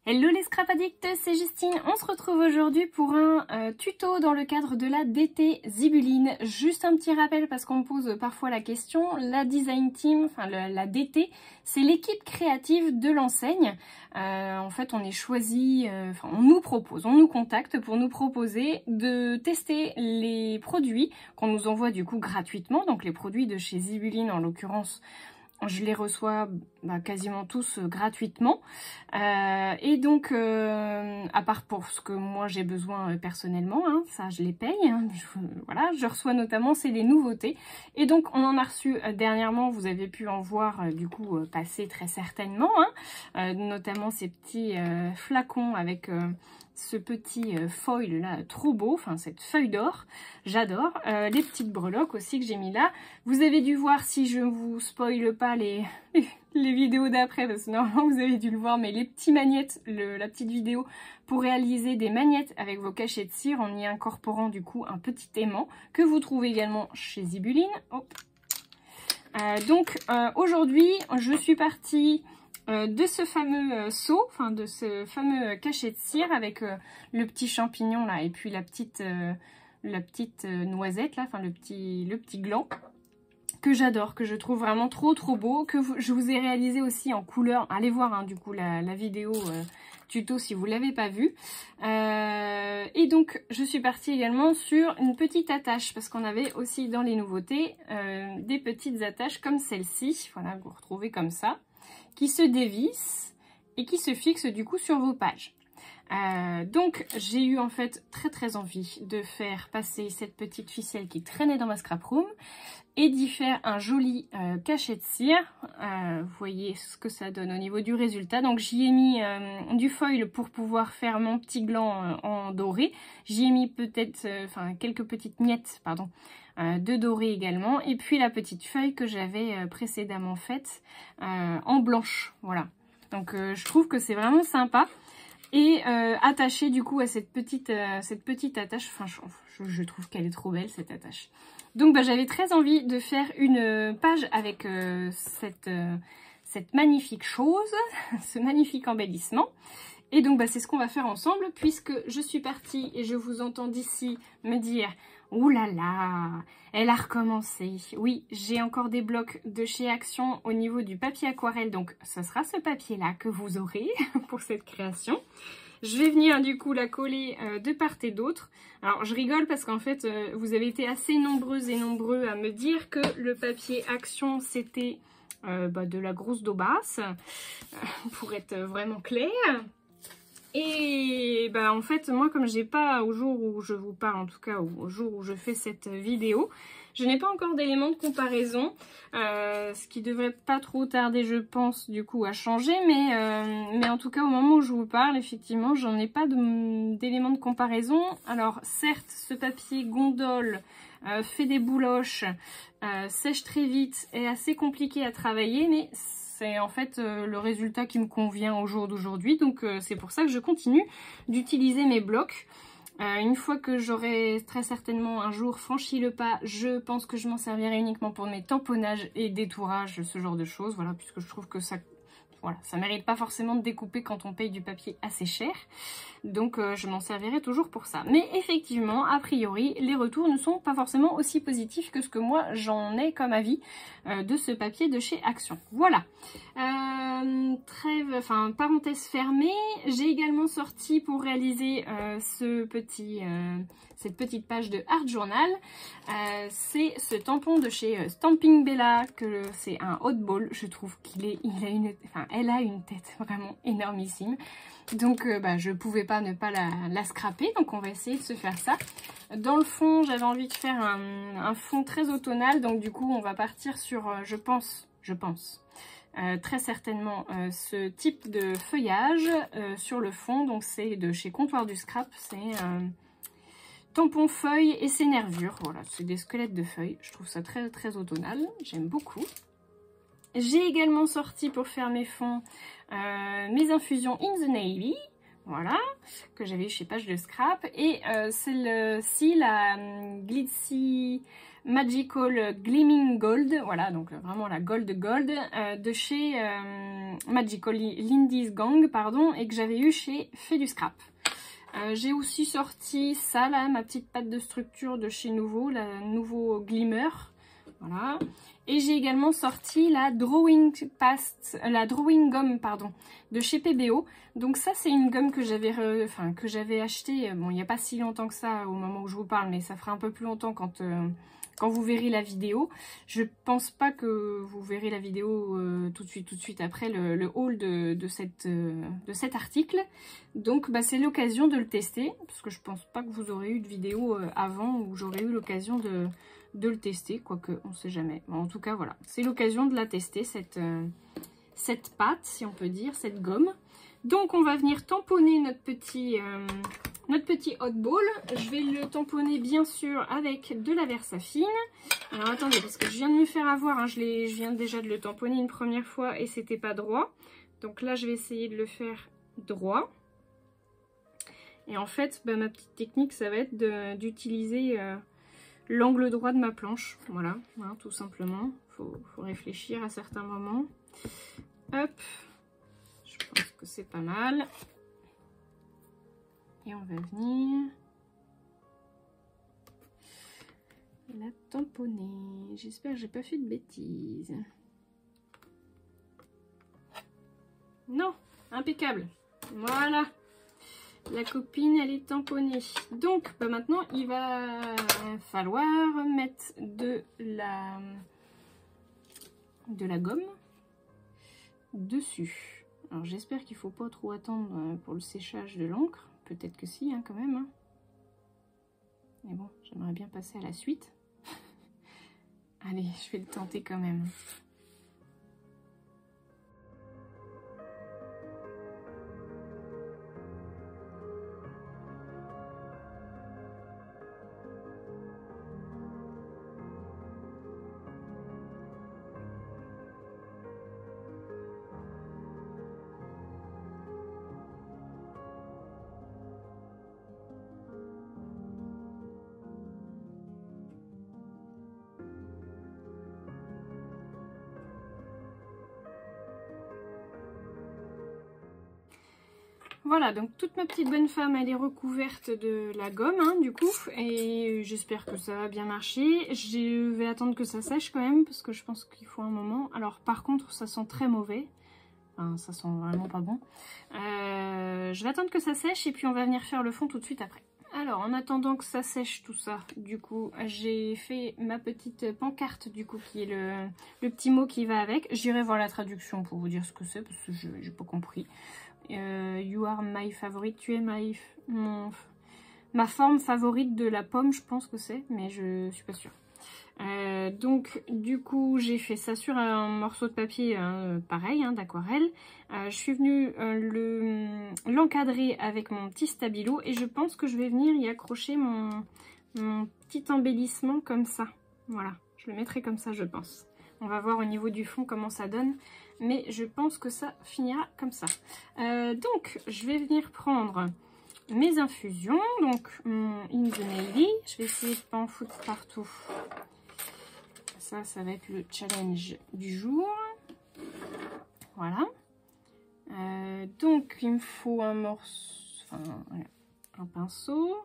Hello les scrap addicts, c'est Justine. On se retrouve aujourd'hui pour un tuto dans le cadre de la DT Zibuline. Juste un petit rappel parce qu'on me pose parfois la question, la design team, enfin la DT, c'est l'équipe créative de l'enseigne. En fait, on est choisi, on nous contacte pour nous proposer de tester les produits qu'on nous envoie du coup gratuitement, donc les produits de chez Zibuline en l'occurrence. Je les reçois quasiment tous gratuitement. Et donc, à part pour ce que moi j'ai besoin personnellement, hein, ça je les paye. Hein, voilà, je reçois notamment, c'est les nouveautés. Et donc, on en a reçu dernièrement, vous avez pu en voir du coup passer très certainement. Hein, notamment ces petits flacons avec... ce petit foil là, trop beau, enfin cette feuille d'or, j'adore. Les petites breloques aussi que j'ai mis là. Vous avez dû voir, si je vous spoile pas les vidéos d'après, parce que normalement vous avez dû le voir, mais les petits magnettes, la petite vidéo pour réaliser des magnettes avec vos cachets de cire en y incorporant du coup un petit aimant que vous trouvez également chez Zibuline. Oh. Donc aujourd'hui je suis partie de ce fameux seau, enfin de ce fameux cachet de cire avec le petit champignon là et puis la petite noisette là, enfin le petit gland que j'adore, que je trouve vraiment trop beau, que je vous ai réalisé aussi en couleur. Allez voir hein, du coup la vidéo tuto si vous l'avez pas vue. Et donc je suis partie également sur une petite attache parce qu'on avait aussi dans les nouveautés des petites attaches comme celle-ci, voilà, que vous retrouvez comme ça, qui se dévisse et qui se fixe du coup sur vos pages. Donc j'ai eu en fait très envie de faire passer cette petite ficelle qui traînait dans ma scrap room et d'y faire un joli cachet de cire. Vous voyez ce que ça donne au niveau du résultat. Donc j'y ai mis du foil pour pouvoir faire mon petit gland en doré. J'y ai mis peut-être quelques petites miettes pardon, de doré également. Et puis la petite feuille que j'avais précédemment faite en blanche. Voilà. Donc je trouve que c'est vraiment sympa. Et attachée du coup à cette petite attache, enfin je trouve qu'elle est trop belle cette attache. Donc j'avais très envie de faire une page avec cette magnifique chose, ce magnifique embellissement. Et donc c'est ce qu'on va faire ensemble puisque je suis partie et je vous entends d'ici me dire « Ouh là là, elle a recommencé ». Oui, j'ai encore des blocs de chez Action au niveau du papier aquarelle, donc ce sera ce papier-là que vous aurez pour cette création. Je vais venir du coup la coller de part et d'autre. Alors je rigole parce qu'en fait vous avez été assez nombreuses et nombreux à me dire que le papier Action c'était de la grosse daubasse, pour être vraiment clair. Et en fait moi comme j'ai pas, au jour où je vous parle en tout cas, au jour où je fais cette vidéo, je n'ai pas encore d'éléments de comparaison, ce qui devrait pas trop tarder je pense du coup à changer, mais en tout cas au moment où je vous parle effectivement j'en ai pas d'éléments de comparaison. Alors certes ce papier gondole fait des bouloches, sèche très vite, est assez compliqué à travailler, mais c'est en fait le résultat qui me convient au jour d'aujourd'hui, donc c'est pour ça que je continue d'utiliser mes blocs. Une fois que j'aurai très certainement un jour franchi le pas, je pense que je m'en servirai uniquement pour mes tamponnages et détourages, ce genre de choses, voilà, puisque je trouve que ça mérite pas forcément de découper quand on paye du papier assez cher. Donc je m'en servirai toujours pour ça. Mais effectivement, a priori, les retours ne sont pas forcément aussi positifs que ce que moi j'en ai comme avis de ce papier de chez Action. Voilà. Parenthèse fermée, j'ai également sorti pour réaliser cette petite page de Art Journal. C'est ce tampon de chez Stampin' Bella, que c'est un oddball. Je trouve elle a une tête vraiment énormissime. Donc je pouvais pas ne pas la scraper, donc on va essayer de se faire ça. Dans le fond, j'avais envie de faire un fond très automnal, donc du coup on va partir sur, je pense, très certainement ce type de feuillage sur le fond. Donc c'est de chez Comptoir du Scrap, c'est tampon feuille et ses nervures. Voilà, c'est des squelettes de feuilles, je trouve ça très automnal, j'aime beaucoup. J'ai également sorti pour faire mes fonds mes infusions In the Navy. voilà, que j'avais eu chez Page de Scrap. Et celle-ci, la Glitzy Magical Gleaming Gold, voilà, donc vraiment la Gold de chez Magical Lindy's Gang, pardon, et que j'avais eu chez Fait du Scrap. J'ai aussi sorti ça là, ma petite pâte de structure de chez Nouveau, la Nouveau Glimmer, voilà. Et j'ai également sorti la Drawing Gum, pardon, de chez PBO. Donc ça c'est une gomme que j'avais acheté, bon il n'y a pas si longtemps que ça au moment où je vous parle, mais ça fera un peu plus longtemps quand vous verrez la vidéo. Je pense pas que vous verrez la vidéo tout de suite après le haul de cet article. Donc bah, c'est l'occasion de le tester, parce que je pense pas que vous aurez eu de vidéo avant où j'aurais eu l'occasion de le tester, quoique on sait jamais. Bon, en tout cas voilà, c'est l'occasion de la tester, cette pâte, si on peut dire, cette gomme. Donc on va venir tamponner notre petit hot ball. Je vais le tamponner bien sûr avec de la Versafine. Alors attendez, parce que je viens de me faire avoir, hein, je viens déjà de le tamponner une première fois et c'était pas droit. Donc là je vais essayer de le faire droit. Et en fait, bah, ma petite technique, ça va être d'utiliser l'angle droit de ma planche. Voilà, hein, tout simplement. Faut réfléchir à certains moments. Hop, je pense que c'est pas mal. Et on va venir la tamponner. J'espère que j'ai pas fait de bêtises. Non, impeccable. Voilà. La copine, elle est tamponnée. Donc, bah maintenant, il va falloir mettre de la gomme dessus. Alors, j'espère qu'il ne faut pas trop attendre pour le séchage de l'encre. Peut-être que si, hein, quand même. Hein. Mais bon, j'aimerais bien passer à la suite. Allez, je vais le tenter quand même. Voilà, donc toute ma petite bonne femme, elle est recouverte de la gomme, hein, du coup, et j'espère que ça va bien marcher. Je vais attendre que ça sèche quand même, parce que je pense qu'il faut un moment. Alors, par contre, ça sent très mauvais. Enfin, ça sent vraiment pas bon. Je vais attendre que ça sèche, et puis on va venir faire le fond tout de suite après. Alors, en attendant que ça sèche tout ça, du coup, j'ai fait ma petite pancarte, du coup, qui est le petit mot qui va avec. J'irai voir la traduction pour vous dire ce que c'est, parce que j'ai pas compris. You are my favorite, tu es ma forme favorite de la pomme, je pense que c'est, mais je suis pas sûre. Donc du coup j'ai fait ça sur un morceau de papier pareil, hein, d'aquarelle. Je suis venue l'encadrer avec mon petit stabilo et je pense que je vais venir y accrocher mon petit embellissement comme ça. Voilà, je le mettrai comme ça, je pense. On va voir au niveau du fond comment ça donne, mais je pense que ça finira comme ça. Donc je vais venir prendre mes infusions, donc mon In the Navy. Je vais essayer de pas en foutre partout. Ça va être le challenge du jour. Voilà. Donc, il me faut un morceau, enfin, un pinceau.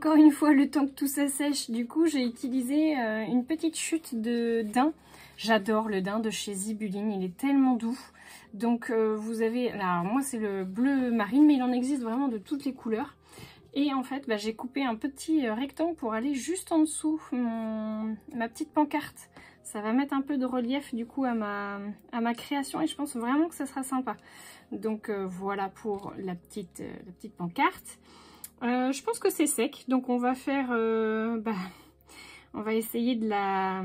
encore une fois le temps que tout ça sèche. Du coup, j'ai utilisé une petite chute de daim. J'adore le daim de chez Zibuline, il est tellement doux. Donc vous avez, alors moi c'est le bleu marine, mais il en existe vraiment de toutes les couleurs. Et en fait, j'ai coupé un petit rectangle pour aller juste en dessous ma petite pancarte. Ça va mettre un peu de relief du coup à ma création et je pense vraiment que ça sera sympa. Donc voilà pour la petite pancarte. Je pense que c'est sec, donc on va faire, on va essayer de la...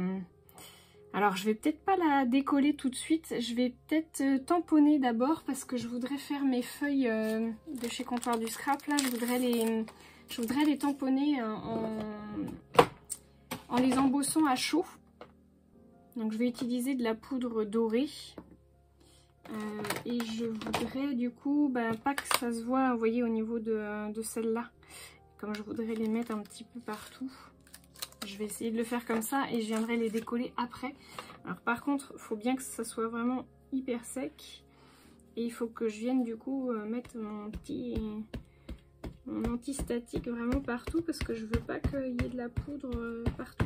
Alors je vais peut-être pas la décoller tout de suite, je vais peut-être tamponner d'abord parce que je voudrais faire mes feuilles de chez Comptoir du Scrap. Là, je voudrais les tamponner en les embossant à chaud. Donc je vais utiliser de la poudre dorée. Et je voudrais du coup pas que ça se voit, vous voyez, au niveau de celle-là. Comme je voudrais les mettre un petit peu partout. Je vais essayer de le faire comme ça et je viendrai les décoller après. Alors par contre, il faut bien que ça soit vraiment hyper sec. Et il faut que je vienne du coup mettre mon anti-statique vraiment partout parce que je veux pas qu'il y ait de la poudre partout.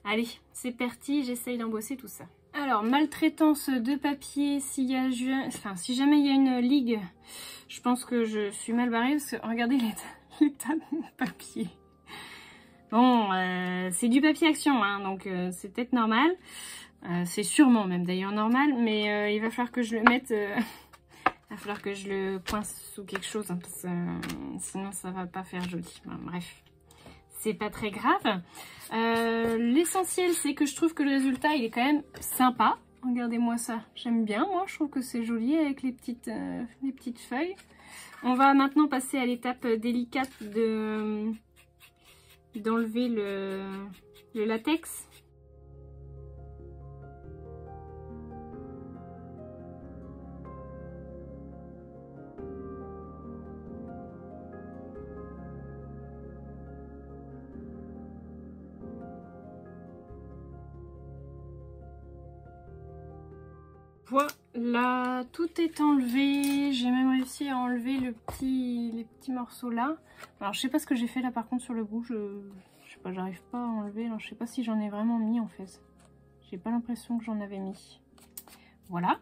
Allez, c'est parti, j'essaye d'embosser tout ça. Alors, maltraitance de papier, si jamais il y a une ligue, je pense que je suis mal barrée parce que regardez l'état de mon papier. Bon, c'est du papier action, hein, donc c'est peut-être normal. C'est sûrement même d'ailleurs normal, mais il va falloir que je le mette... il va falloir que je le coince sous quelque chose, hein, parce que sinon ça va pas faire joli. Bon, bref. C'est pas très grave. L'essentiel, c'est que je trouve que le résultat, il est quand même sympa. Regardez-moi ça. J'aime bien, moi. Je trouve que c'est joli avec les petites feuilles. On va maintenant passer à l'étape délicate d'enlever le latex. Voilà, tout est enlevé. J'ai même réussi à enlever les petits morceaux là. Alors je sais pas ce que j'ai fait là par contre sur le bout. Je sais pas, j'arrive pas à enlever. Alors je sais pas si j'en ai vraiment mis en fait. J'ai pas l'impression que j'en avais mis. Voilà.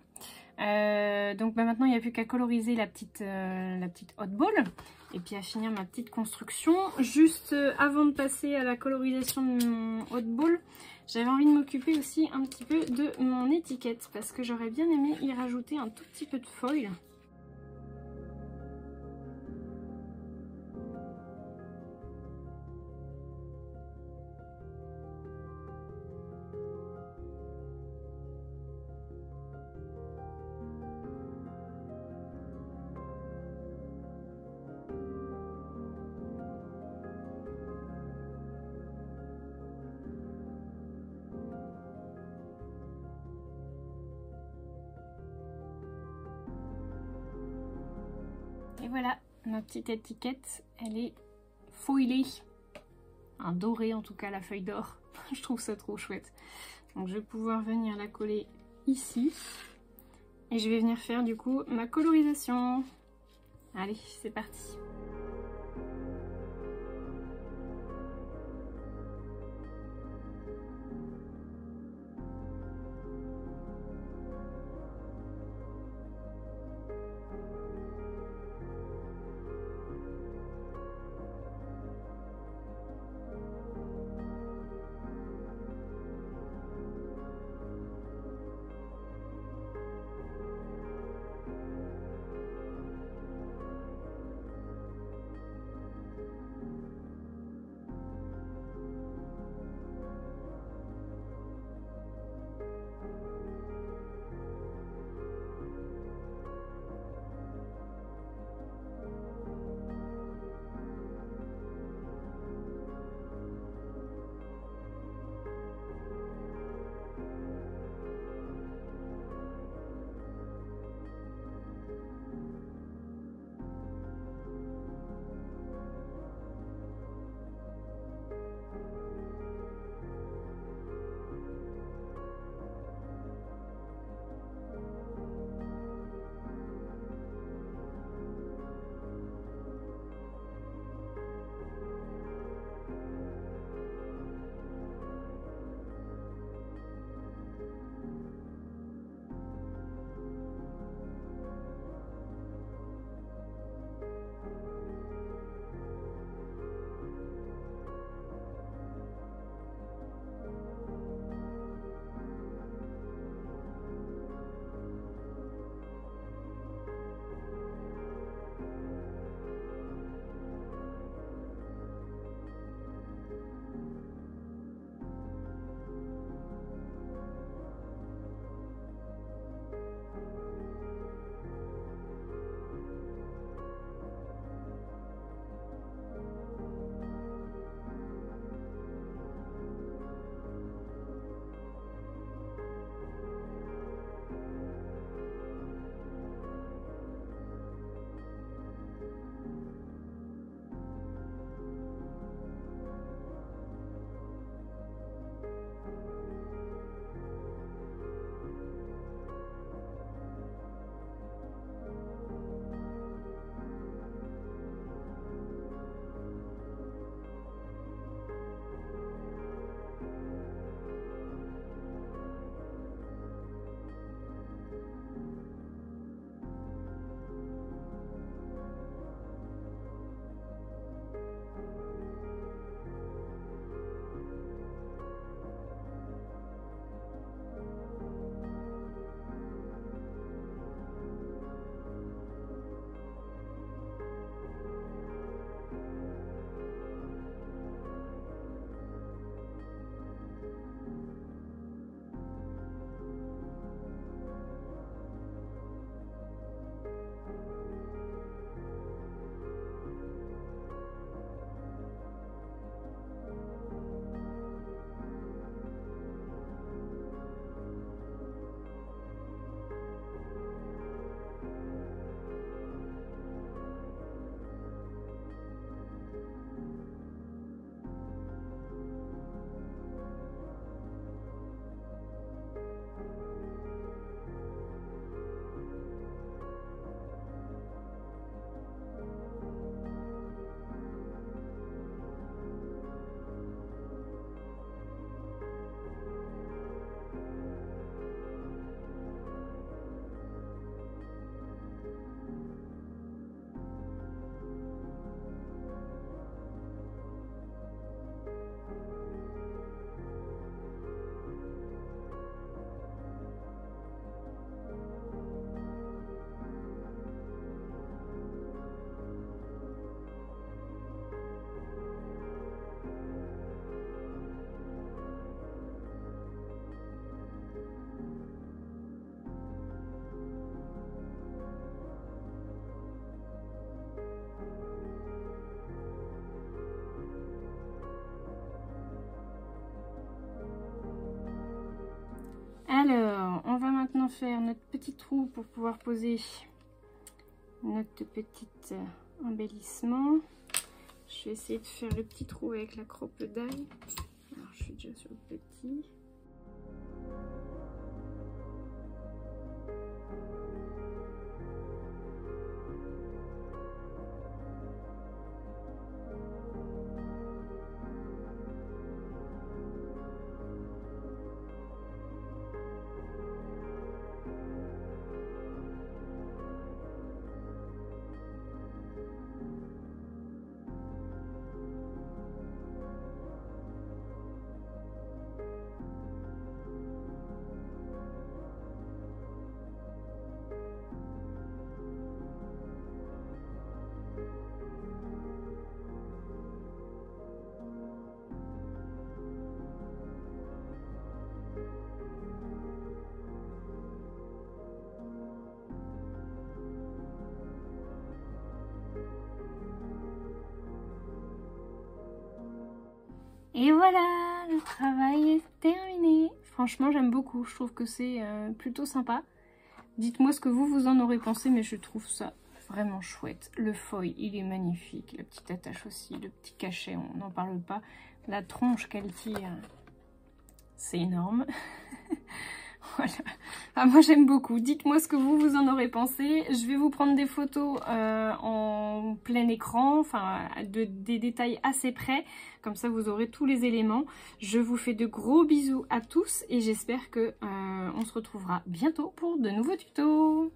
Donc maintenant il n'y a plus qu'à coloriser la petite hot ball. Et puis à finir ma petite construction. Juste avant de passer à la colorisation de mon hot ball, j'avais envie de m'occuper aussi un petit peu de mon étiquette. Parce que j'aurais bien aimé y rajouter un tout petit peu de foil. Et voilà, ma petite étiquette, elle est foilée. Un doré en tout cas, la feuille d'or. Je trouve ça trop chouette. Donc je vais pouvoir venir la coller ici. Et je vais venir faire du coup ma colorisation. Allez, c'est parti. Alors, on va maintenant faire notre petit trou pour pouvoir poser notre petit embellissement. Je vais essayer de faire le petit trou avec la crocodile. Alors, je suis déjà sur le petit. Et voilà, le travail est terminé. Franchement, j'aime beaucoup. Je trouve que c'est plutôt sympa. Dites-moi ce que vous en aurez pensé, mais je trouve ça vraiment chouette. Le foil, il est magnifique. La petite attache aussi, le petit cachet, on n'en parle pas. La tronche qu'elle tire, c'est énorme. Voilà. Ah, moi j'aime beaucoup. Dites-moi ce que vous en aurez pensé. Je vais vous prendre des photos en plein écran, enfin des détails assez près. Comme ça vous aurez tous les éléments. Je vous fais de gros bisous à tous et j'espère que on se retrouvera bientôt pour de nouveaux tutos.